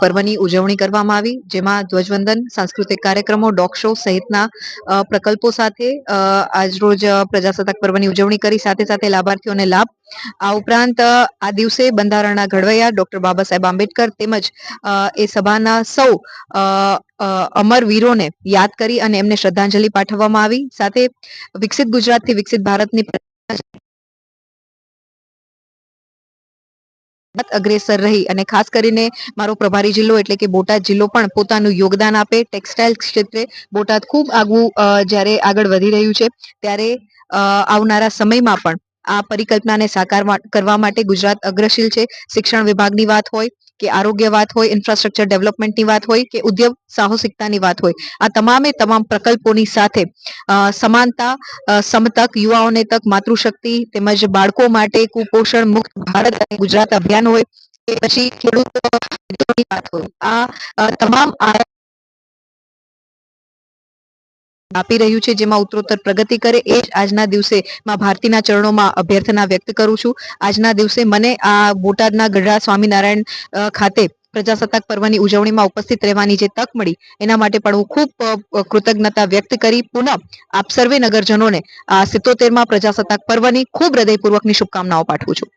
પર્વની ઉજવણી કરવામાં આવી, જેમાં ધ્વજવંદન, સાંસ્કૃતિક કાર્યક્રમો, ડોગ શો સહિતના પ્રકલ્પો સાથે આજરોજ પ્રજાસત્તાક પર્વની ઉજવણી કરી. સાથે સાથે લાભાર્થીઓને લાભ. આ ઉપરાંત આ દિવસે બંધારણના ઘડવૈયા ડોક્ટર બાબા સાહેબ આંબેડકર તેમજ એ સભાના સૌ અમર વીરોને યાદ કરી અને એમને શ્રદ્ધાંજલિ પાઠવવામાં આવી. સાથે વિકસિત ગુજરાતથી વિકસિત ભારતની અગ્રેસર રહી અને ખાસ કરીને મારો પ્રભારી જિલ્લો એટલે કે બોટાદ જિલ્લો પણ પોતાનું યોગદાન આપે. ટેક્સટાઇલ ક્ષેત્રે બોટાદ ખૂબ જ્યારે આગળ વધી રહ્યું છે, ત્યારે આવનારા સમયમાં પણ આ પરિકલ્પનાને સાકાર કરવા માટે ગુજરાત અગ્રશીલ છે. શિક્ષણ વિભાગની વાત હોય કે આરોગ્ય વાત હોય, ઇન્ફ્રાસ્ટ્રક્ચર ડેવલપમેન્ટની વાત હોય કે ઉદ્યોગ સાહસિકતાની વાત હોય, આ તમામ પ્રકલ્પોની સાથે સમાનતા, સમતક, યુવાઓને તક, માતૃશક્તિ તેમજ બાળકો માટે કુપોષણ મુક્ત ભારત અને ગુજરાત અભિયાન હોય કે પછી ખેડૂતોની વાત હોય, આ તમામ આપી રહ્યું છે, જેમાં ઉત્તરોત્તર પ્રગતિ કરે એ જ આજના દિવસે માં ભારતીના ચરણોમાં અભ્યર્થના વ્યક્ત કરું છું. આજના દિવસે મને આ બોટાદના ગઢડા સ્વામિનારાયણ ખાતે પ્રજાસત્તાક પર્વની ઉજવણીમાં ઉપસ્થિત રહેવાની જે તક મળી, એના માટે પણ હું ખૂબ કૃતજ્ઞતા વ્યક્ત કરી પુનઃ આપ સર્વે નગરજનોને આ 77મા પ્રજાસત્તાક પર્વની ખૂબ હૃદયપૂર્વકની શુભકામનાઓ પાઠવું છું.